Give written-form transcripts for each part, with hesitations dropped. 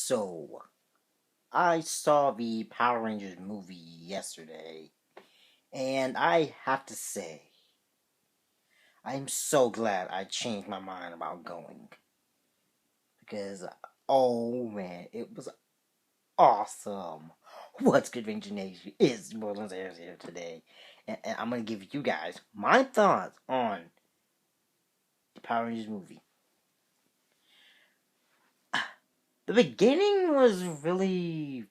So, I saw the Power Rangers movie yesterday, and I have to say, I'm so glad I changed my mind about going. Because, oh man, it was awesome. What's Good Ranger Nation? It's Borderlands Airs here today, and I'm going to give you guys my thoughts on the Power Rangers movie. The beginning was really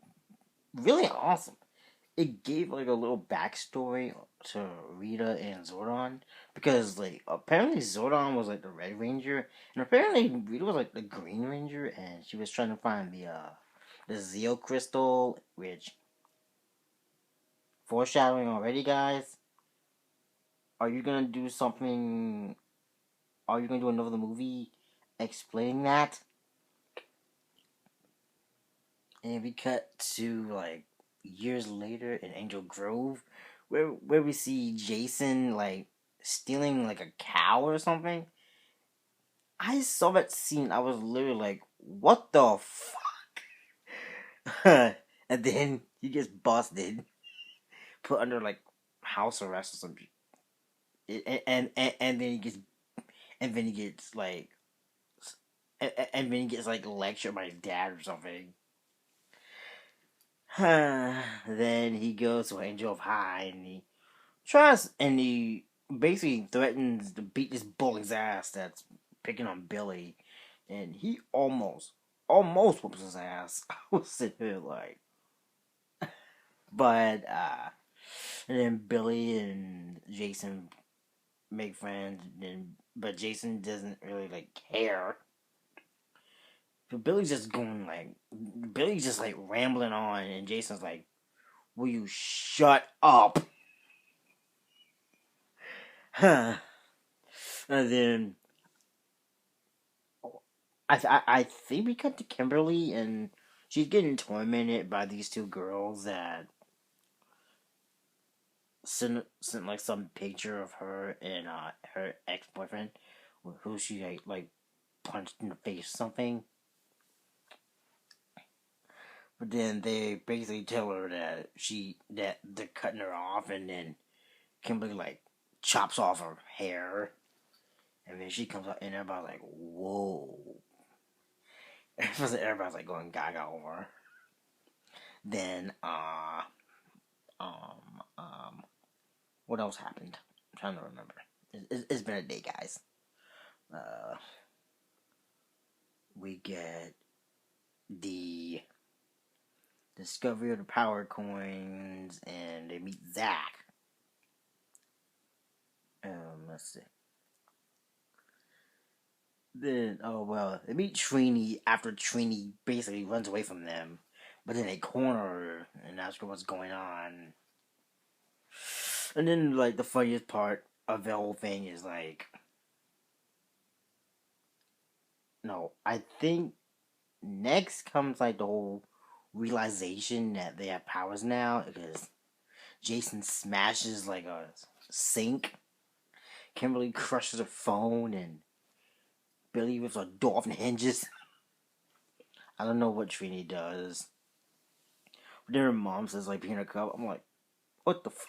awesome. It gave like a little backstory to Rita and Zordon because like apparently Zordon was like the Red Ranger and apparently Rita was like the Green Ranger and she was trying to find the Zeo Crystal, which foreshadowing already, guys. Are you gonna do something? Are you gonna do another movie explaining that? And we cut to like years later in Angel Grove, where we see Jason like stealing like a cow or something. I saw that scene. I was literally like, "What the fuck?" And then he gets busted, put under like house arrest or something. And then he gets like and then he gets like lectured by his dad or something. Then he goes to Angel of High and he basically threatens to beat this bully's ass that's picking on Billy, and he almost whoops his ass. I was sitting there like, but and then Billy and Jason make friends, but Jason doesn't really like care. So Billy's just like rambling on, and Jason's like, "Will you shut up?" Huh. And then I think we cut to Kimberly and she's getting tormented by these two girls that sent like some picture of her and her ex boyfriend who she like punched in the face or something. But then they basically tell her that they're cutting her off, and then Kimberly like chops off her hair, and then she comes out and everybody's like, "Whoa!" Everybody's like going gaga over her. Then um um what else happened? I'm trying to remember. It's been a day, guys. Uh, we get the discovery of the power coins, and they meet Zach. Let's see. Then, oh well, they meet Trini after Trini basically runs away from them, but then they corner her and ask her what's going on. And then, like, the funniest part of the whole thing is like, no, I think next comes like the whole realization that they have powers now because Jason smashes like a sink, Kimberly crushes a phone, and Billy rips a door off the hinges. I don't know what Trini does. But then her mom says like being a cup. I'm like, what the fuck?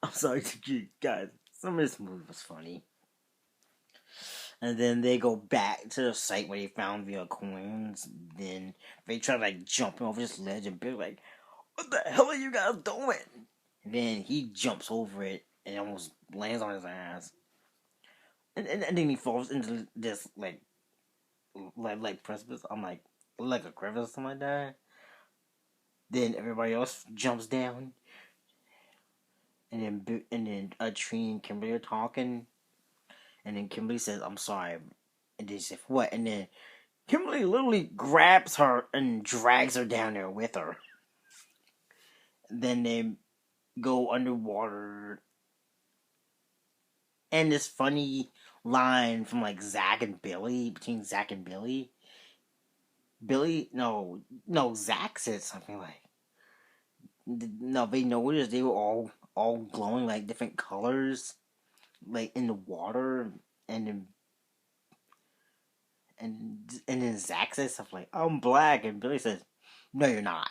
I'm sorry to you guys. Some of this movie was funny. And then they go back to the site where they found the coins. Then they try to like jump over this ledge, and Billy like, what the hell are you guys doing? And then he jumps over it and almost lands on his ass. And then he falls into this like precipice. I'm like a crevice or something like that. Then everybody else jumps down, and then Tree and Kimberly are talking, and then Kimberly says, "I'm sorry," and then she says, "What?" And then Kimberly literally grabs her and drags her down there with her. Then they go underwater, and this funny line from like Zach and Billy between Zach and Billy. No, Zach said something like, no, they noticed they were all glowing like different colors, like in the water, and then and then Zach says stuff like, "I'm black," and Billy says, "No, you're not."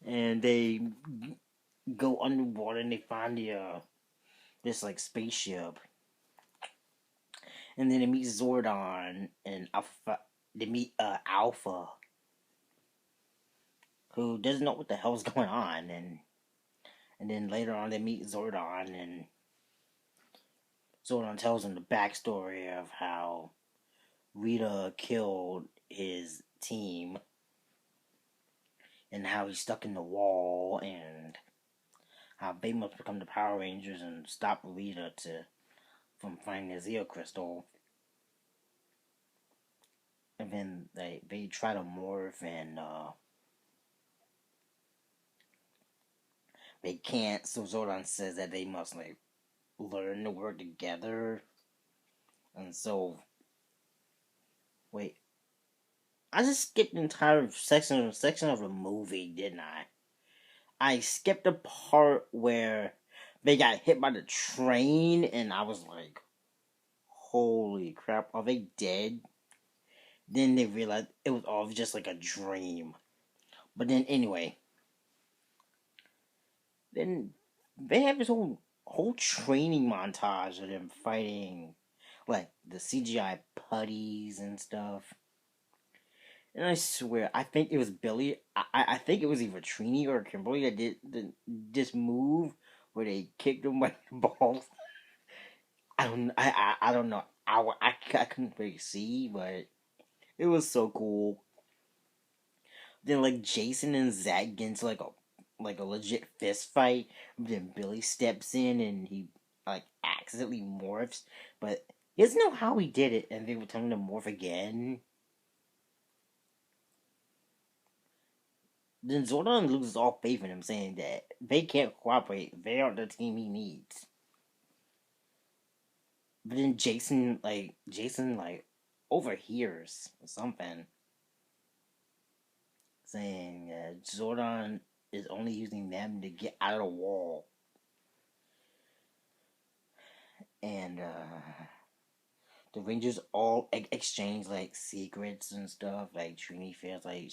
And they go underwater and they find this like spaceship, and then they meet Zordon and Alpha. They meet Alpha, who doesn't know what the hell's going on, and then later on they meet Zordon, and Zordon tells him the backstory of how Rita killed his team and how he's stuck in the wall and how they must become the Power Rangers and stop Rita from finding the Zeo Crystal. And then they try to morph and they can't, so Zordon says that they must like learn to work together. And so wait, I just skipped an entire section of the movie, didn't I? I skipped the part where they got hit by the train, and I was like, "Holy crap! Are they dead?" Then they realized it was all just like a dream. But then anyway, then they have this whole training montage of them fighting, like the CGI putties and stuff. And I swear, I think it was Billy. I think it was either Trini or Kimberly that did this move where they kicked them by the balls. I don't know. I couldn't really see, but it was so cool. Then like Jason and Zach get into like a legit fist fight. Then Billy steps in and he like accidentally morphs, but he doesn't know how he did it, and they were telling him to morph again. Then Zordon loses all faith in him, saying that they can't cooperate. They aren't the team he needs. But then Jason like overhears something saying that Zordon is only using them to get out of the wall. And the Rangers all exchange like secrets and stuff. Like Trini feels like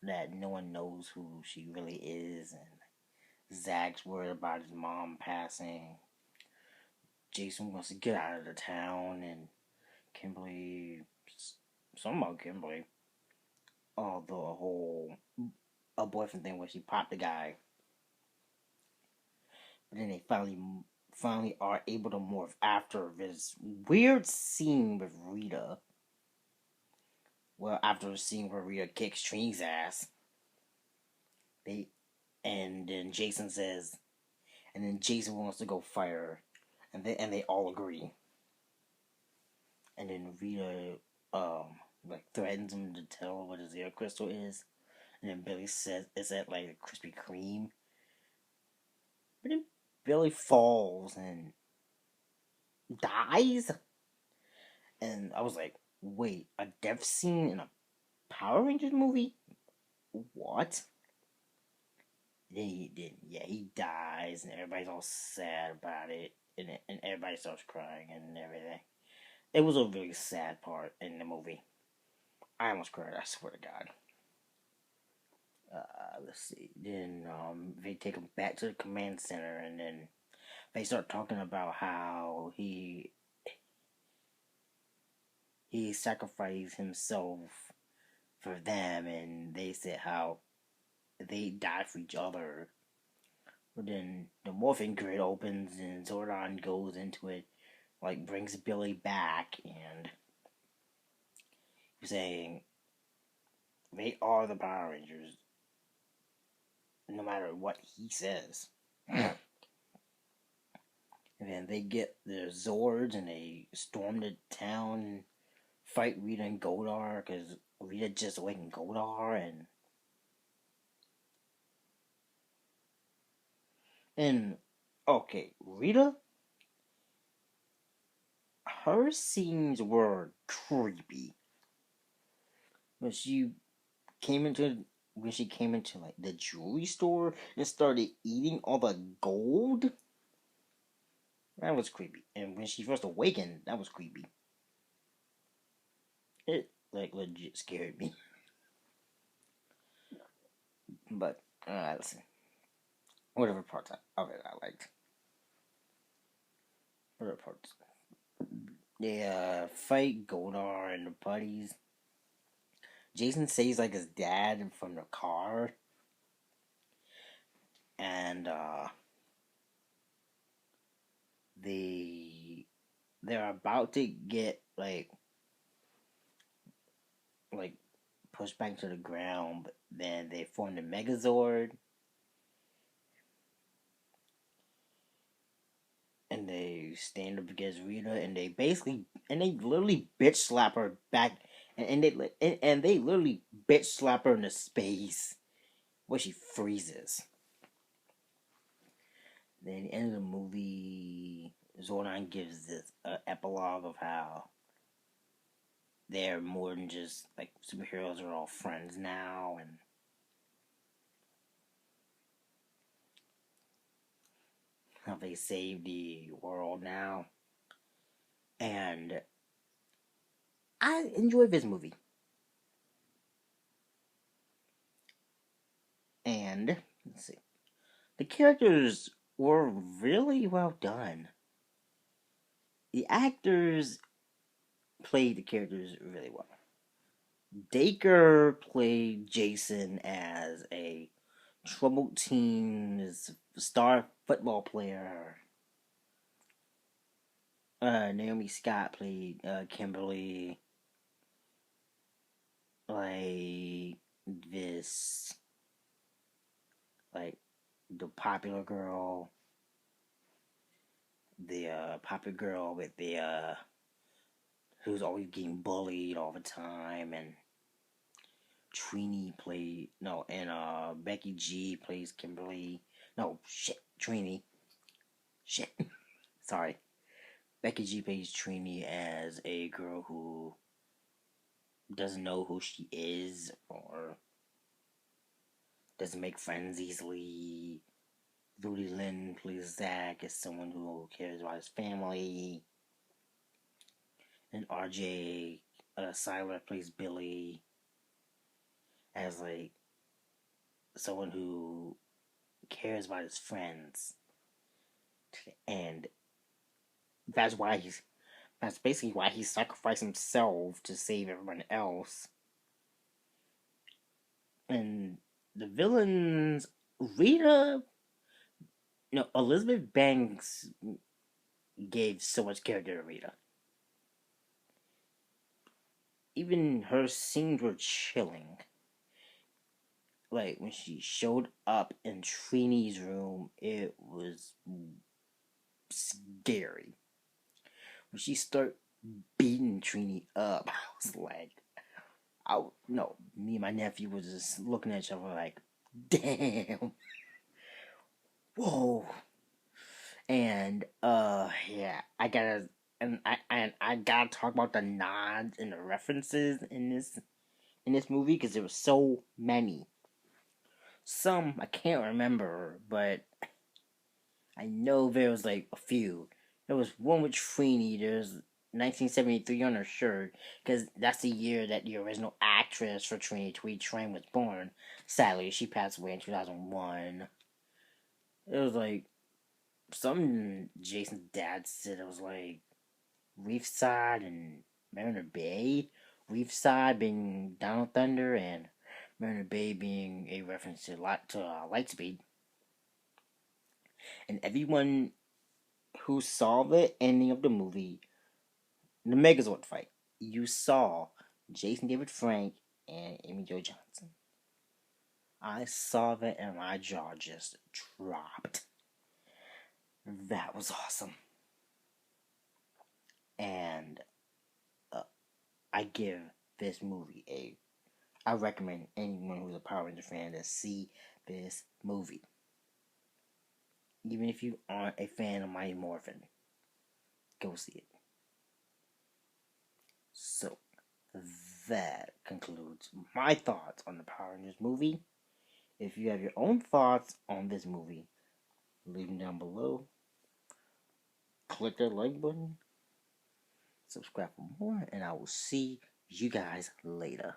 that no one knows who she really is, and Zach's worried about his mom passing. Jason wants to get out of the town, and Kimberly, something about Kimberly. Oh, the whole a boyfriend thing where she popped the guy. But then they finally are able to morph after this weird scene with Rita. Well, after the scene where Rita kicks Trini's ass, they and then Jason says, and then Jason wants to go fight her, and they all agree. And then Rita like threatens him to tell what his air crystal is, and then Billy says it's at like a Krispy Kreme. But then Billy falls and dies, and I was like, wait, a death scene in a Power Rangers movie? What? Then he did, yeah, he dies, and everybody's all sad about it, and everybody starts crying and everything. It was a really sad part in the movie. I almost cried, I swear to God. Let's see. Then they take him back to the command center, and then they start talking about how he sacrificed himself for them, and they said how they died for each other. But then the morphing grid opens, and Zordon goes into it, like brings Billy back, and saying they are the Power Rangers, no matter what he says. And then they get their Zords and they storm the town and fight Rita and Goldar because Rita just awakened Goldar, and okay, Rita, her scenes were creepy when she came into like the jewelry store and started eating all the gold. That was creepy. And when she first awakened, that was creepy. It like legit scared me. But listen, whatever parts of it I liked. Whatever parts. They fight Goldar and the buddies. Jason saves like his dad from the car, and they're about to get like pushed back to the ground, but then they form the Megazord, and they stand up against Rita, and they literally bitch slap her back, and they literally bitch slap her into space where she freezes. Then at the end of the movie, Zordon gives this epilogue of how they're more than just like superheroes are all friends now, and how they save the world now. And I enjoy this movie. And let's see, the characters were really well done. The actors played the characters really well. Dacre played Jason as a troubled teen, as a star football player. Naomi Scott played Kimberly, like this, like the popular girl, the popular girl with the who's always getting bullied all the time, and Trini played no, and Becky G plays Kimberly. No shit, Trini. Shit, sorry. Becky G plays Trini as a girl who doesn't know who she is or doesn't make friends easily. Rudy Lin plays Zach as someone who cares about his family. And RJ Seiler plays Billy as like someone who cares about his friends. And that's basically why he sacrificed himself to save everyone else. And the villains, Rita, Elizabeth Banks gave so much character to Rita. Even her scenes were chilling. Like when she showed up in Trini's room, it was scary. When she started beating Trini up, I was like, no, me and my nephew was just looking at each other like, damn, whoa. And yeah, I gotta talk about the nods and the references in this movie because there were so many. Some I can't remember, but I know there was like a few. There was one with Trini. There's 1973 on her shirt because that's the year that the original actress for Trini Tweed Train was born. Sadly, she passed away in 2001. It was like some Jason's dad said it was like Reefside and Mariner Bay. Reefside being Donald Thunder and Mariner Bay being a reference to Lightspeed. And everyone who saw the ending of the movie, the Megazord fight, you saw Jason David Frank and Amy Jo Johnson. I saw that and my jaw just dropped. That was awesome. And I give this movie I recommend anyone who's a Power Ranger fan to see this movie. Even if you aren't a fan of Mighty Morphin, go see it. So, that concludes my thoughts on the Power Rangers movie. If you have your own thoughts on this movie, leave them down below. click that like button, subscribe for more, and I will see you guys later.